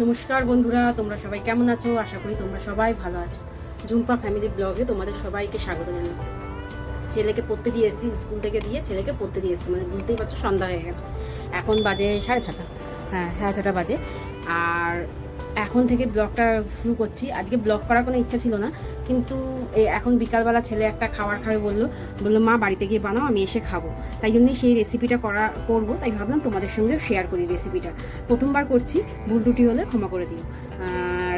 নমস্কার বন্ধুরা, তোমরা সবাই কেমন আছো? আশা করি তোমরা সবাই ভালো আছো। ঝুম্পা ফ্যামিলি ব্লগে তোমাদের সবাইকে স্বাগত জানাই। ছেলেকে পড়তে দিয়ে এসেছি, স্কুল থেকে দিয়ে ছেলেকে পড়তে দিয়ে এসেছি, মানে বুঝতেই পারছো সন্ধ্যা হয়ে গেছে। এখন বাজে 6:30, হ্যাঁ 6:30 বাজে। আর এখন থেকে ব্লগটা শুরু করছি। আজকে ব্লগ করার কোনো ইচ্ছা ছিল না, কিন্তু এখন বিকালবেলা ছেলে একটা খাবার খাবে বললো মা বাড়িতে গিয়ে বানাও, আমি এসে খাবো। তাই জন্যই সেই রেসিপিটা করবো, তাই ভাবলাম তোমাদের সঙ্গে শেয়ার করি রেসিপিটা। প্রথমবার করছি, ভুল ত্রুটি হলে ক্ষমা করে দিও। আর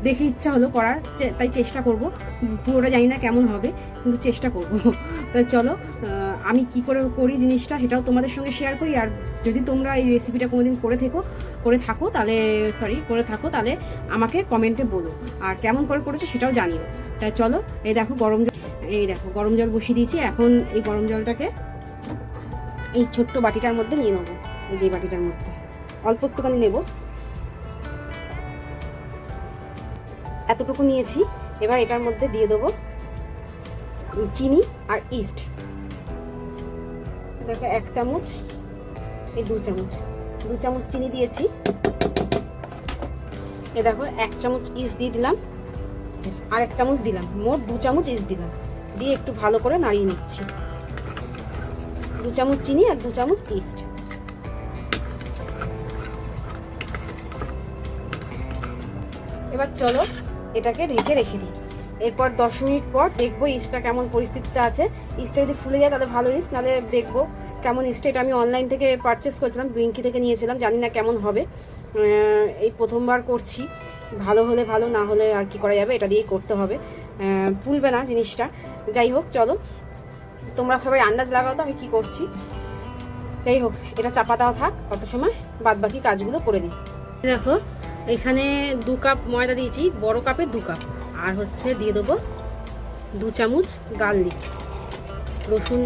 দেখে ইচ্ছা হলো করার, তাই চেষ্টা করব। পুরোটা জানি না কেমন হবে, কিন্তু চেষ্টা করব। তাই চলো আমি কি করে করি জিনিসটা সেটাও তোমাদের সঙ্গে শেয়ার করি। আর যদি তোমরা এই রেসিপিটা কোনোদিন করে থাকো তাহলে আমাকে কমেন্টে বলো, আর কেমন করে করেছো সেটাও জানিও। তাই চলো, এই দেখো গরম জল বসিয়ে দিয়েছি। এখন এই গরম জলটাকে এই ছোট্ট বাটিটার মধ্যে নিয়ে নেবো। এই যে বাটিটার মধ্যে অল্প একটুখানি নেব, এতটুকু নিয়েছি। এবার এটার মধ্যে দিয়ে দেবো চিনি আর ইস্ট। দেখো 1 চামচ, এই 2 চামচ চিনি দিয়েছি। এ দেখো 1 চামচ ইস্ট দিয়ে দিলাম, আর 1 চামচ দিলাম, মোট 2 চামচ ইস্ট দিলাম। দিয়ে একটু ভালো করে নাড়িয়ে নিচ্ছি। 2 চামচ চিনি আর 2 চামচ ইস্ট। এবার চলো এটাকে ঢেকে রেখে দিই। এরপর 10 মিনিট পর দেখবো ইস্টটা কেমন পরিস্থিতিতে আছে। ইস্টটা যদি ফুলে যায় তাহলে ভালো ইস্ট, নাহলে দেখবো কেমন ইস্ট। এটা আমি অনলাইন থেকে পারচেস করেছিলাম, ব্লিঙ্কি থেকে নিয়েছিলাম, জানি না কেমন হবে। এই প্রথমবার করছি, ভালো হলে ভালো, না হলে আর কি করা যাবে, এটা দিয়েই করতে হবে। ফুলবে না জিনিসটা। যাই হোক, চলো তোমরা সবাই আন্দাজ লাগাও তো আমি কি করছি। যাই হোক, এটা চাপা দেওয়া থাক, কত সময় বাদ বাকি কাজগুলো করে দিই। দেখো এখানে 2 কাপ ময়দা দিয়েছি, বড় কাপে 2 কাপ। আর হচ্ছে দিয়ে দেবো 2 চামচ গার্লিক। রসুন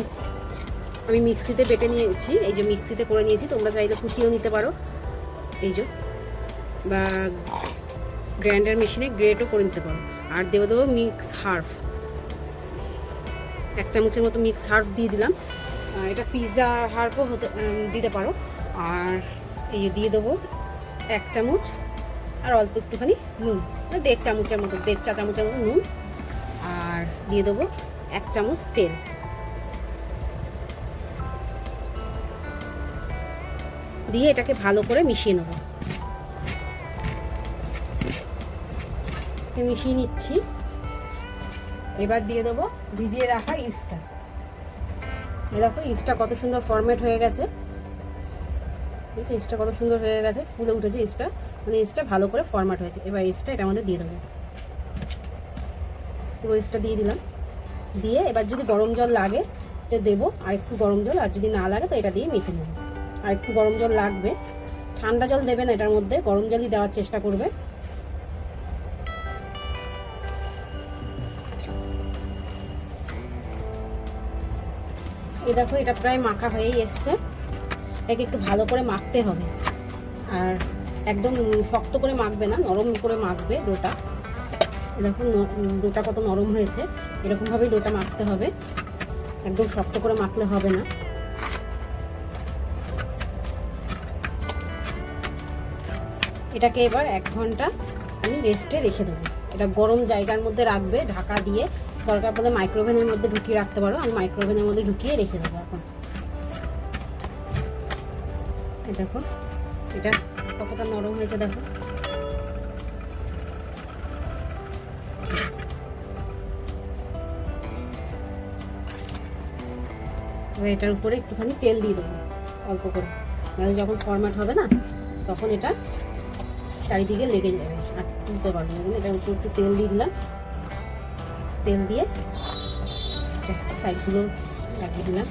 আমি মিক্সিতে বেটে নিয়েছি, এই যে মিক্সিতে করে নিয়েছি, তোমরা চাইলে কুচিয়েও নিতে পারো, এই যে, বা গ্রাইন্ডার মেশিনে গ্রেটও করে নিতে পারো। আর দেবো মিক্স হার্ব, 1 চামচের মতো মিক্স হার্ব দিয়ে দিলাম। এটা পিৎজা হার্বও দিতে পারো। আর এই দিয়ে দেবো 1 চামচ, আর অল্প একটুখানি নুন, 1.5 চামচের মতো, 1.5 চা চামচের মতো নুন। আর দিয়ে দেবো 1 চামচ তেল। দিয়ে এটাকে ভালো করে মিশিয়ে নেব। মিশিয়ে নিচ্ছি। এবার দিয়ে দেবো ভিজিয়ে রাখা ইস্টটা। দেখো ইস্টটা কত সুন্দর ফরমেট হয়ে গেছে, ইস্টটা কত সুন্দর হয়ে গেছে, ফুলে উঠেছে ইস্টটা, মানে ইস্টটা ভালো করে ফরম্যাট হয়েছে। এবার ইস্টটা এটার মধ্যে দিয়ে দেবো, পুরো ইস্টটা দিয়ে দিলাম। দিয়ে এবার যদি গরম জল লাগে দেবো, আর একটু গরম জল, আর যদি না লাগে তো এটা দিয়ে মেখে নেবো। আর একটু গরম জল লাগবে, ঠান্ডা জল দেবে না এটার মধ্যে, গরম জলই দেওয়ার চেষ্টা করবে। এই দেখো এটা প্রায় মাখা হয়েই এসছে। একে একটু ভালো করে মাখতে হবে, আর একদম শক্ত করে মাখবে না, নরম করে মাখবে ডোটা। দেখুন ডোটা কত নরম হয়েছে, এরকমভাবেই ডোটা মাখতে হবে, একদম শক্ত করে মাখলে হবে না। এটাকে এবার 1 ঘন্টা আমি রেস্টে রেখে দেবো। এটা গরম জায়গার মধ্যে রাখবে ঢাকা দিয়ে, দরকার পড়লে মাইক্রোওভেনের মধ্যে ঢুকিয়ে রাখতে পারো। আমি মাইক্রোওভেনের মধ্যে ঢুকিয়ে রেখে দেবো এখন। দেখো এটা কতটা নরম হয়েছে, দেখো। এবার এটার উপরে একটুখানি তেল দিয়ে দেবো, অল্প করে, নাহলে যখন ফরম্যাট হবে না তখন এটা চারিদিকে লেগে যাবে আর তুলতে পারবো না। এটার উপর একটু তেল দিয়ে দিলাম, তেল দিয়ে সাইডগুলো লাগিয়ে দিলাম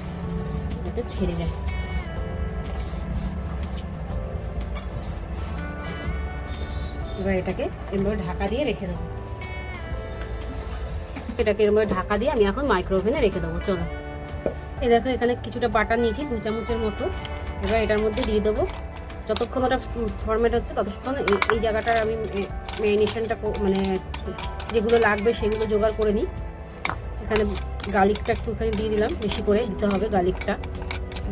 যাতে ছেড়ে যায়। এবার এটাকে এরমভাবে ঢাকা দিয়ে রেখে দেবো। এটাকে এরমভাবে ঢাকা দিয়ে আমি এখন মাইক্রোওভেনে রেখে দেবো। চলো এই দেখো এখানে কিছুটা বাটার নিয়েছি, 2 চামচের মতো। এবার এটার মধ্যে দিয়ে দেবো। যতক্ষণ ওটা ফরম্যাট হচ্ছে ততক্ষণ এই জায়গাটার আমি ম্যারিনেশনটা, মানে যেগুলো লাগবে সেগুলো জোগাড় করে নিই। এখানে গার্লিকটা একটুখানি দিয়ে দিলাম, বেশি করে দিতে হবে গার্লিকটা,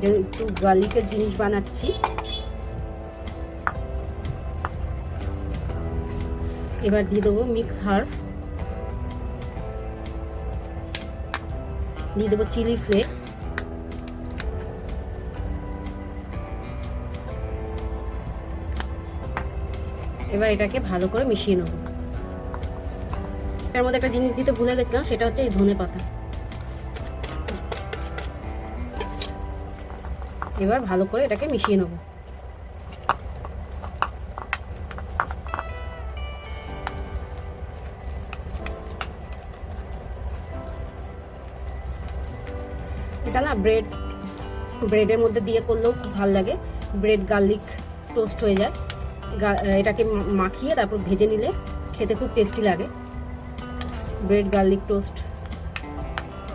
যেহেতু গার্লিকের জিনিস বানাচ্ছি। এবার দিয়ে দেবো মিক্স হার্ব, দিয়ে দেবো চিলি ফ্লেক্স, এবার এটাকে ভালো করে মিশিয়ে নেব। এর মধ্যে একটা জিনিস দিতে ভুলে গেছিলাম, সেটা হচ্ছে এই ধনে পাতা। এবার ভালো করে এটাকে মিশিয়ে নেব। এটা না ব্রেডের মধ্যে দিয়ে করলেও খুব ভালো লাগে। ব্রেড গার্লিক টোস্ট হয়ে যায়, এটাকে মাখিয়ে তারপর ভেজে নিলে খেতে খুব টেস্টি লাগে। ব্রেড গার্লিক টোস্ট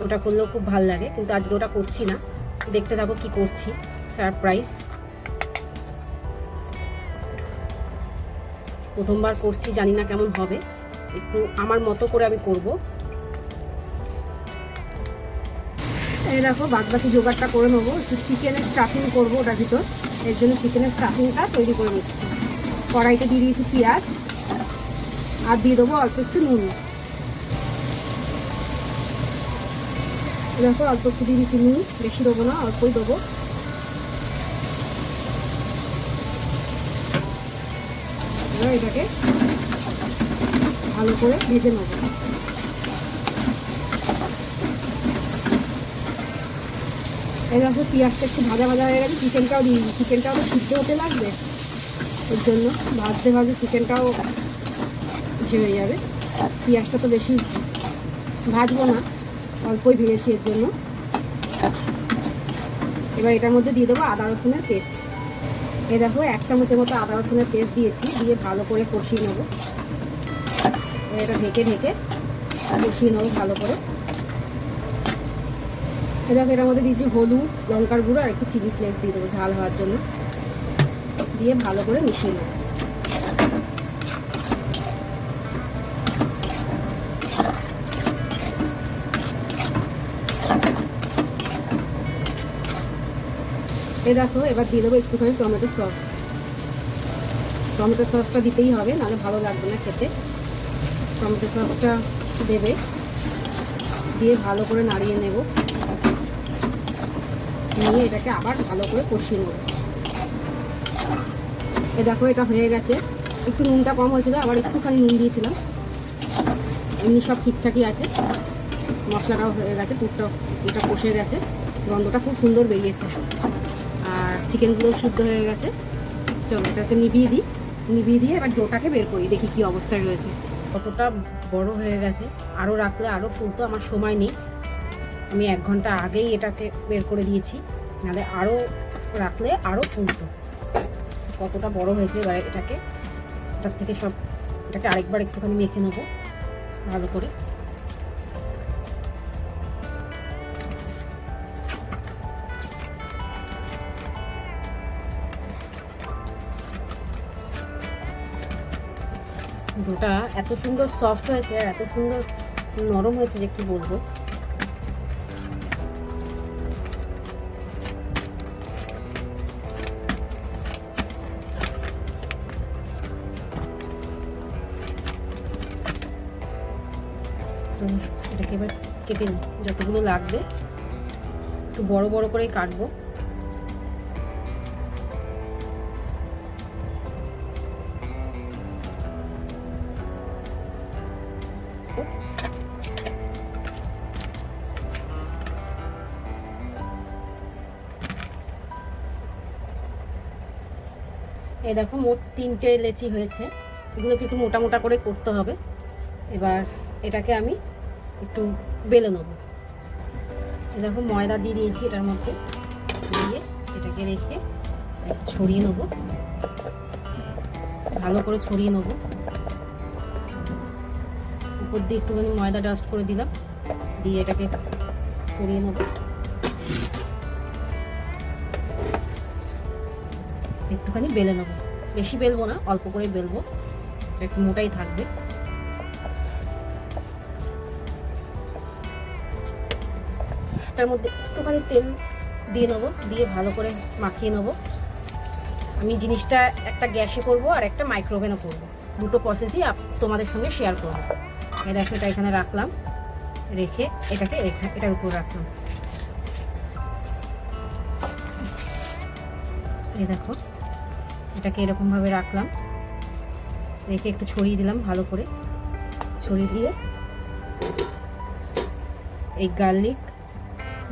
ওটা করলেও খুব ভালো লাগে, কিন্তু আজকে ওটা করছি না। দেখতে থাকো কি করছি, সারপ্রাইজ। প্রথমবার করছি, জানি না কেমন হবে, একটু আমার মতো করে আমি করব। এই দেখো বাদ বাকি জোগাড়টা করে নেবো। একটু চিকেনের স্টাফিং করবো ওটার ভিতর, এর জন্য চিকেনের স্টাফিংটা তৈরি করে নিচ্ছি। কড়াইতে দিয়ে দিয়েছি পেঁয়াজ, আর দিয়ে দেবো অল্প একটু নুন। দেখো অল্প একটু দিয়ে দিচ্ছি নুন, বেশি দেবো না, অল্পই দেবো। এবার এটাকে ভালো করে ভেজে নেব। এই দেখো পেঁয়াজটা একটু ভাজা ভাজা হয়ে গেছে, চিকেনটাও দিয়ে দিই। চিকেনটাও তো সিদ্ধ হতে লাগবে, ওর জন্য ভাজতে ভাজতে চিকেনটাও ভেজে হয়ে যাবে। পেঁয়াজটা তো বেশি ভাজবো না, অল্পই ভেজেছি এর জন্য। এবার এটার মধ্যে দিয়ে দেবো আদা রসুনের পেস্ট। এই দেখো 1 চামচের মতো আদা রসুনের পেস্ট দিয়েছি, দিয়ে ভালো করে কষিয়ে নেবো। এটা ঢেকে ঢেকে কষিয়ে নেবো ভালো করে। এই দেখো এটার মধ্যে দিয়েছি হলুদ, লঙ্কার গুঁড়ো আর একটু চিলি ফ্লেক্স দিয়ে দেবো ঝাল হওয়ার জন্য, দিয়ে ভালো করে মিশিয়ে নেবো। এই দেখো এবার দিয়ে দেবো একটুখানি টমেটো সস। টমেটো সসটা দিতেই হবে, নাহলে ভালো লাগবে না খেতে। টমেটো সসটা দেবে, দিয়ে ভালো করে নাড়িয়ে নেব, নিয়ে এটাকে আবার ভালো করে কষিয়ে নেব। এ দেখো এটা হয়ে গেছে। একটু নুনটা কম হয়েছিল, আবার একটুখানি নুন দিয়েছিলাম। এমনি সব ঠিকঠাকই আছে, মশলাটাও হয়ে গেছে, পুরটাও এটা কষে গেছে, গন্ধটা খুব সুন্দর বেরিয়েছে, আর চিকেনগুলোও সিদ্ধ হয়ে গেছে। চলো এটাকে নিভিয়ে দিই, নিভিয়ে দিয়ে এবার ডোটাকে বের করি, দেখি কি অবস্থায় রয়েছে। কতটা বড় হয়ে গেছে, আরও রাখলে আরও ফুলতো, আমার সময় নেই। আমি 1 ঘন্টা আগেই এটাকে বের করে দিয়েছি, নাহলে আরও রাখলে আরও ফুলতো। কতটা বড় হয়েছে, এবার এটার থেকে এটাকে আরেকবার একটুখানি মেখে নেবো ভালো করে। ডোটা এত সুন্দর সফট হয়েছে আর এত সুন্দর নরম হয়েছে যে কি বলবো। এটাকে এবার কেটে নিই, যতগুলো লাগবে একটু বড় বড় করেই কাটবো। এই দেখো মোট 3টে লেচি হয়েছে, এগুলোকে একটু মোটা মোটা করে করতে হবে। এবার এটাকে আমি একটু বেলে নেবো। এই দেখো ময়দা দিয়ে দিয়েছি এটার মধ্যে, দিয়ে এটাকে রেখে ছড়িয়ে নেবো, ভালো করে ছড়িয়ে নেবো। উপর দিয়ে একটুখানি ময়দা ডাস্ট করে দিলাম, দিয়ে এটাকে ছড়িয়ে নেবো। একটুখানি বেলে নেবো, বেশি বেলবো না, অল্প করে বেলবো, একটু মোটাই থাকবে। তার মধ্যে একটুখানি তেল দিয়ে নেবো, দিয়ে ভালো করে মাখিয়ে নেবো। আমি জিনিসটা একটা গ্যাসে করব আর একটা মাইক্রোওভেনে করব, দুটো প্রসেসই তোমাদের সঙ্গে শেয়ার করবো। এই দেখো এটা এখানে রাখলাম, রেখে এটাকে এটার উপর রাখলাম। এই দেখো এটাকে এরকমভাবে রাখলাম, রেখে একটু ছড়িয়ে দিলাম, ভালো করে ছড়িয়ে দিয়ে এই গার্লিক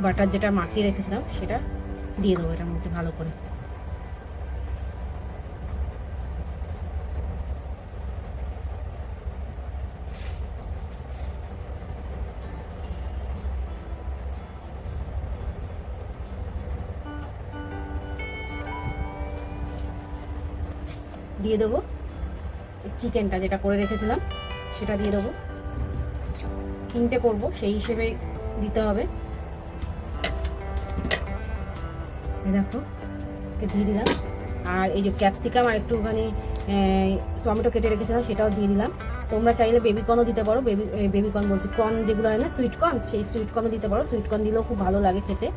বাটার যেটা মাখিয়ে রেখেছিলাম সেটা দিয়ে দেবো এটার মধ্যে ভালো করে। দিয়ে দেবো চিকেনটা যেটা করে রেখেছিলাম সেটা দিয়ে দেবো। 3টে করবো, সেই হিসেবে দিতে হবে। দেখো দিয়ে দিলাম। আর এই যে ক্যাপসিকাম আর একটুখানি টমেটো কেটে রেখেছিলাম সেটাও দিয়ে দিলাম। তোমরা চাইলে বেবিকর্নও দিতে পারো, বেবিকর্ন বলছি, কর্ন যেগুলো হয় না সুইট কর্ন, সেই সুইট কর্নও দিতে পারো। সুইট কর্ন দিলেও খুব ভালো লাগে খেতে।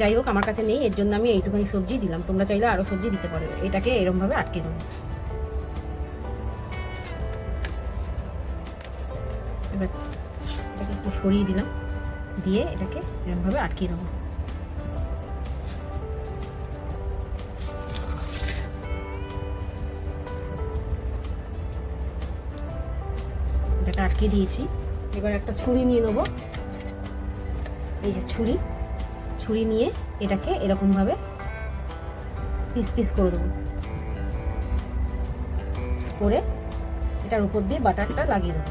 যাই হোক আমার কাছে নেই, এর জন্য আমি এইটুখানি সবজি দিলাম। তোমরা চাইলে আরও সবজি দিতে পারো। এটাকে এরমভাবে আটকে দেবো। এবার এটাকে একটু সরিয়ে দিলাম, দিয়ে এটাকে এরমভাবে আটকে দেবো। এটাকে আটকে দিয়েছি। এবার একটা ছুরি নিয়ে নেবো, এই যে ছুরি নিয়ে এটাকে এরকমভাবে পিস পিস করে দেবো, করে এটার উপর দিয়ে বাটারটা লাগিয়ে দেবো।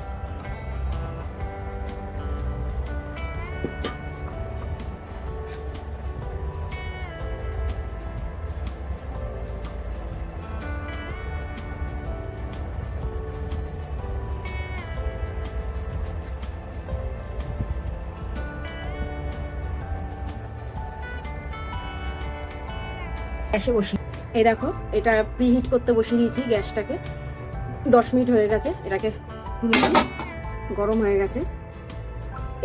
গ্যাসে বসি, এই দেখো এটা প্রিহিট করতে বসিয়ে দিয়েছি গ্যাসটাকে। 10 মিনিট হয়ে গেছে, এটাকে তুলেছি, গরম হয়ে গেছে।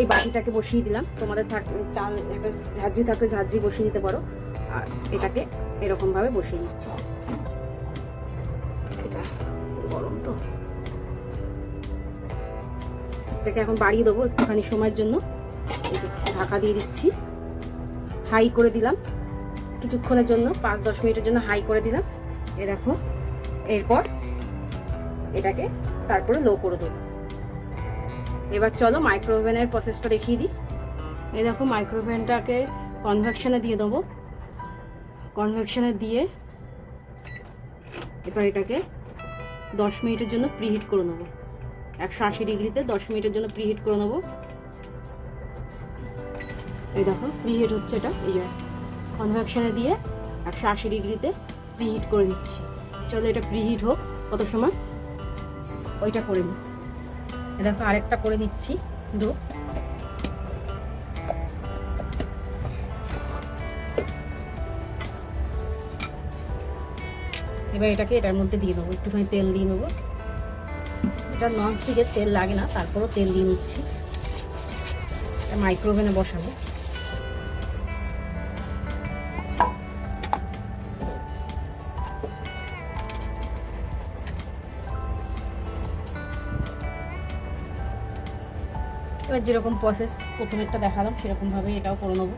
এই বাটিটাকে বসিয়ে দিলাম। তোমাদের চাল একটা ঝাঁঝরি থাকলে ঝাঁঝরি বসিয়ে দিতে পারো। আর এটাকে এরকমভাবে বসিয়ে দিচ্ছি। এটা গরম তো, এটাকে এখন বাড়িয়ে দেবো একটুখানি সময়ের জন্য। এই যে ঢাকা দিয়ে দিচ্ছি, হাই করে দিলাম কিছুক্ষণের জন্য, 5-10 মিনিটের জন্য হাই করে দিলাম। এ দেখো এরপর এটাকে তারপরে লো করে দেবো। এবার চলো মাইক্রোওভেনের প্রসেসটা দেখিয়ে দিই। এই দেখো মাইক্রোওভেনটাকে কনভেকশনে দিয়ে দেবো। কনভেকশনে দিয়ে এবার এটাকে 10 মিনিটের জন্য প্রিহিট করে নেবো। 180 ডিগ্রিতে 10 মিনিটের জন্য প্রিহিট করে নেবো। এই দেখো প্রিহিট হচ্ছে এটা, এই যে কনভেকশনে দিয়ে 180 ডিগ্রিতে প্রিহিট করে দিচ্ছি। চলো এটা প্রিহিট হোক কত সময়, ওইটা করে নিই। দেখো আরেকটা করে নিচ্ছি ডো। এবার এটাকে এটার মধ্যে দিয়ে দেবো, একটুখানি তেল দিয়ে নেবো। এটা ননস্টিকের, তেল লাগে না, তারপরও তেল দিয়ে নিচ্ছি। এটা মাইক্রোওভেনে বসাবো। এবার যেরকম প্রসেস প্রথমেরটা দেখালাম সেরকমভাবে এটাও করে নেবো।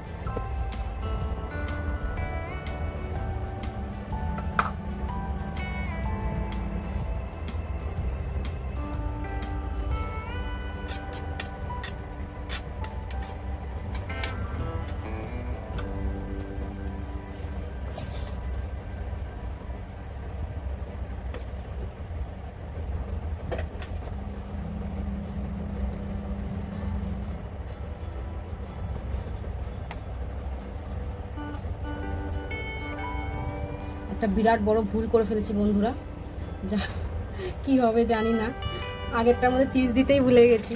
একটা বিরাট বড় ভুল করে ফেলেছি বন্ধুরা, যা কি হবে জানি না। আগেরটার মধ্যে চিজ দিতেই ভুলে গেছি,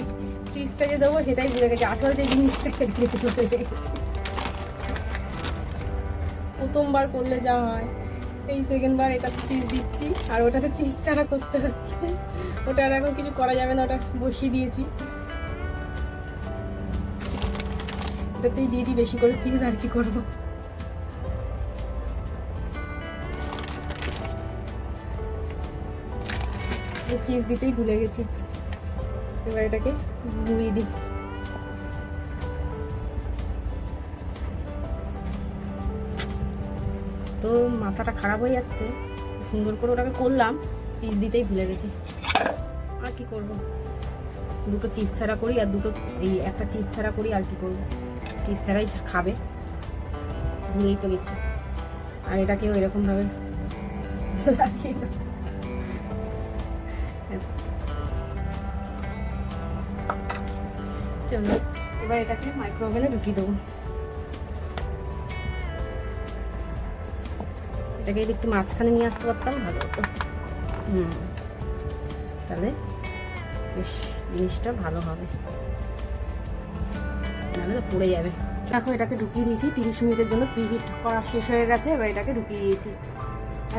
চিজটা যে দেবো সেটাই ভুলে গেছি। আসল যে জিনিসটা দিতে ভুলে গেছি। প্রথমবার করলে যা হয়, এই সেকেন্ডবার এটাতে চিজ দিচ্ছি আর ওটাতে চিজ ছাড়া করতে হচ্ছে। ওটা আর এখন কিছু করা যাবে না, ওটা বসিয়ে দিয়েছি। ওটাতেই দিয়ে দিই বেশি করে চিজ, আর কি করবো। চিজ দিতেই ভুলে গেছি। এবার এটাকে মুড়িয়ে দিই। তো মাথাটা খারাপ হয়ে যাচ্ছে, সুন্দর করে ওটাকে করলাম, চিজ দিতেই ভুলে গেছি। আর কি করব, দুটো চিজ ছাড়া করি আর দুটো এই একটা চিজ ছাড়া করি, আর কি করব, চিজ ছাড়াই খাবে, ভুলেই তো গেছি। আর এটাকেও এরকমভাবে লাগিয়ে দাও। চলো এবার এটাকে মাইক্রোওভেনে ঢুকিয়ে দেবো। এটাকে একটু মাঝখানে নিয়ে আসতে পারতাম ভালো হতো। তাহলে বেশ জিনিসটা ভালো হবে, নাহলে পড়ে যাবে। দেখো এটাকে ঢুকিয়ে দিয়েছি 30 মিনিটের জন্য, প্রিহিট করা শেষ হয়ে গেছে। এবার এটাকে ঢুকিয়ে দিয়েছি।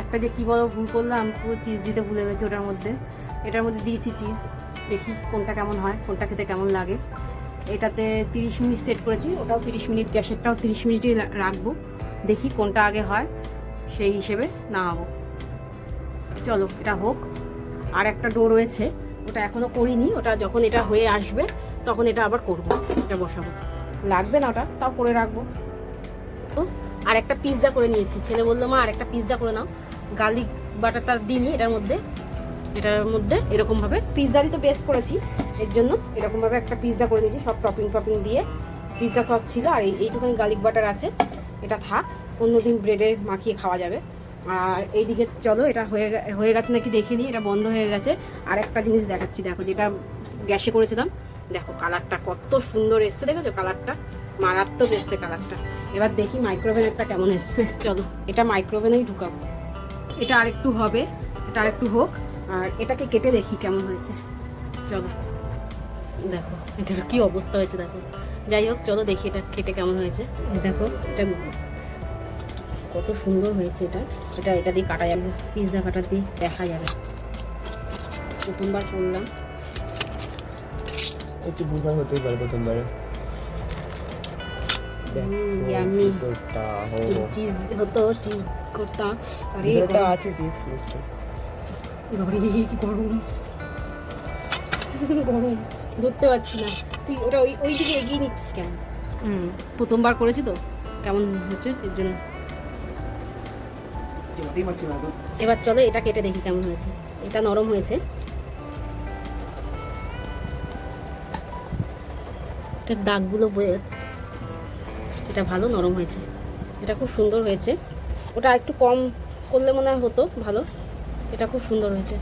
একটা যে কী বলো ভুল করলাম, পুরো চিজ দিতে ভুলে গেছি ওটার মধ্যে। এটার মধ্যে দিয়েছি চিজ, দেখি কোনটা কেমন হয়, কোনটা খেতে কেমন লাগে। এটাতে 30 মিনিট সেট করেছি, ওটাও 30 মিনিট, গ্যাসেরটাও 30 মিনিটই রাখবো। দেখি কোনটা আগে হয়, সেই হিসেবে নামাবো। চলো এটা হোক। আর একটা ডো রয়েছে, ওটা এখনও করিনি, ওটা যখন এটা হয়ে আসবে তখন এটা আবার করবো, এটা বসাবো। লাগবে না ওটা, তাও করে রাখবো। আর একটা পিৎজা করে নিয়েছি, ছেলে বললো মা আর একটা পিৎজা করে নাও। গার্লিক বাটারটা দিইনি এটার মধ্যে এরকমভাবে পিৎজারই তো বেস করেছি, এর জন্য এরকমভাবে একটা পিৎজা করে নিয়েছি, সব টপিং দিয়ে। পিৎজা সস ছিল আর এইটুখানি গার্লিক বাটার আছে, এটা থাক, অন্যদিন ব্রেডে মাখিয়ে খাওয়া যাবে। আর এইদিকে চলো এটা হয়ে গেছে নাকি দেখে নিই। এটা বন্ধ হয়ে গেছে। আর একটা জিনিস দেখাচ্ছি, দেখো যেটা গ্যাসে করেছিলাম, দেখো কালারটা কত সুন্দর এসছে, দেখেছো কালারটা, মারাত্মক এসছে কালারটা। এবার দেখি মাইক্রোওভেনেরটা কেমন এসছে। চলো এটা মাইক্রোওভেনেই ঢুকাবো। এটা আরেকটু হবে, এটা আরেকটু হোক, আর এটাকে কেটে দেখি কেমন হয়েছে। চলো দেখো এটার কি অবস্থা হয়েছে দেখো। যাই হোক চলো দেখি এটা কেটে কেমন হয়েছে। দেখো এটা কত সুন্দর হয়েছে। এটা দিয়ে কাটা যাবে, পিৎজা কাটার দিয়ে দেখা যাবে। প্রথমবার করলাম, একটু ভুলভাল হতেই পারে প্রথমবারে। ইয়ামি চিজ হতো, চিজ করতাম। আরে এটা আছে চিজ নিশ্চয়। বাবারে কি গরম, গরম ধরতে পারছি না। তুই ওটা ওই দিকে এগিয়ে নিচ্ছিস কেন? প্রথমবার করেছি তো, কেমন হচ্ছে এর জন্য। এবার চলো এটা কেটে দেখি কেমন হয়েছে। এটা নরম হয়েছে, এটার দাগগুলো বয়ে যাচ্ছে। এটা ভালো নরম হয়েছে, এটা খুব সুন্দর হয়েছে। ওটা একটু কম করলে মনে হয় হতো ভালো, এটা খুব সুন্দর হয়েছে।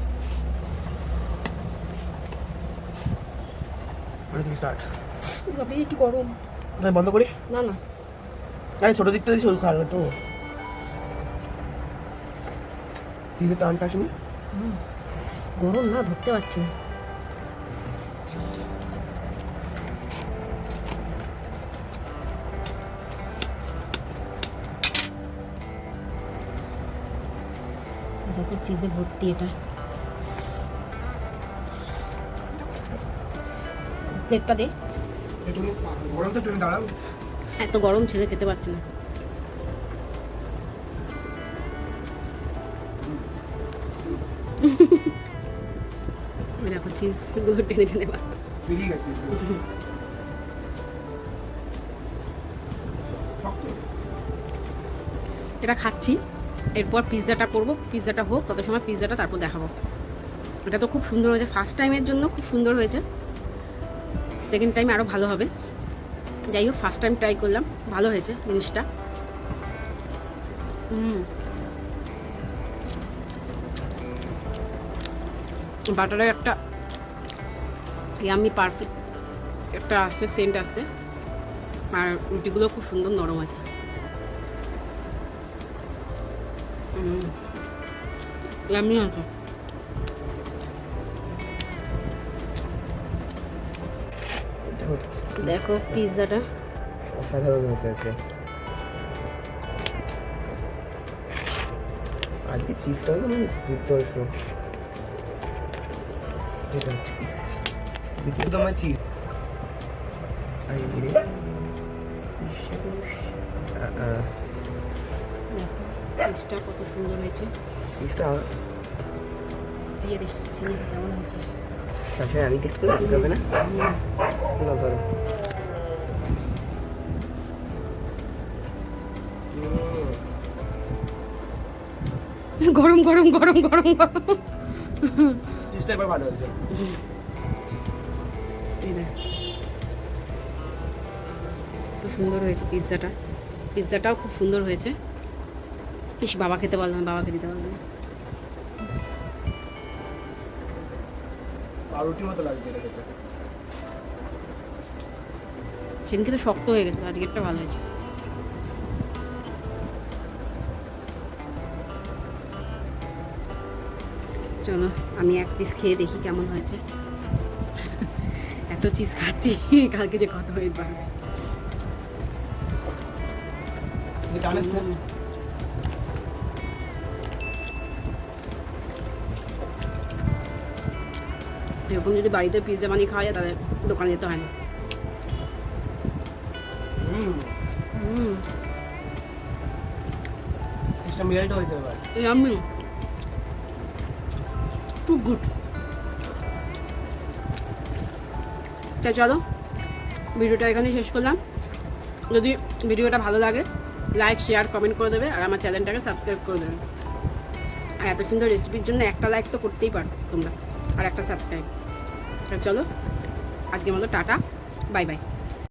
কি গরম, বন্ধ করি না না আরে ছোট দিকটা দিয়ে খাওয়া তো চিজের টান কাশনি, গরম না, ধরতে পারছি না। দেখো চিজে ভর্তি, এটা প্লেটটা দে। গরম তো তুমি দাঁড়াও, এত গরম ছেলে খেতে পারছে না। দেখো চিজ গুলো টেনে টেনে বেরিয়ে গেছে। এটা খাচ্ছি, এরপর পিৎজাটা করবো। পিৎজাটা হোক, তত সময় পিৎজাটা তারপর দেখাবো। এটা তো খুব সুন্দর হয়েছে, ফার্স্ট টাইমের জন্য খুব সুন্দর হয়েছে, সেকেন্ড টাইম আরও ভালো হবে। যাই হোক ফার্স্ট টাইম ট্রাই করলাম, ভালো হয়েছে জিনিসটা। বাটারের একটা ইয়ামি পারফেক্ট একটা আসছে, সেন্ট আসছে, আর রুটিগুলো খুব সুন্দর নরম আছে। ইয়ামি আছে। দেখো পিৎজাটা অসাধারণ হয়েছে আজকে চিজটা মানে দুর্ধর্ষ। এটা হচ্ছে পিস, তোমার চিজ পিসটা কত সুন্দর হয়েছে। পিসটা দিয়ে দেখি চিনি কেমন হয়েছে। তাছাড়া আমি টেস্ট করে ঠিক হবে না? না ধরো। গরম গরম গরম গরম গরম। চিজটা এবার ভালো হয়েছে। এই দেখ তো সুন্দর হয়েছে পিৎজাটা। পিৎজাটাও খুব সুন্দর হয়েছে। ইস, বাবা খেতে পারলো না, বাবাকে দিতে পারলো না। পাউরুটির মতো লাগছে এটা খেতে। সেদিনকে তো শক্ত হয়ে গেছে, আজকেরটা ভালো হয়েছে। চলো আমি এক পিস খেয়ে দেখি কেমন হয়েছে। এত চিজ খাচ্ছি, কালকে যে কত হয়ে পারবে। এরকম যদি বাড়িতে পিৎজা বানিয়ে খাওয়া যায় তাহলে দোকানে যেতে হয় না। চিজটা মেল্ট হয়েছে এবার। Yummy. Too good. তা চলো ভিডিওটা এখানে শেষ করলাম। যদি ভিডিওটা ভালো লাগে লাইক শেয়ার কমেন্ট করে দেবে আর আমার চ্যানেলটাকে সাবস্ক্রাইব করে দেবে। আর এত সুন্দর রেসিপির জন্য একটা লাইক তো করতেই পারো তোমরা, আর একটা সাবস্ক্রাইব। চলো আজকের মতো টাটা, বাই বাই।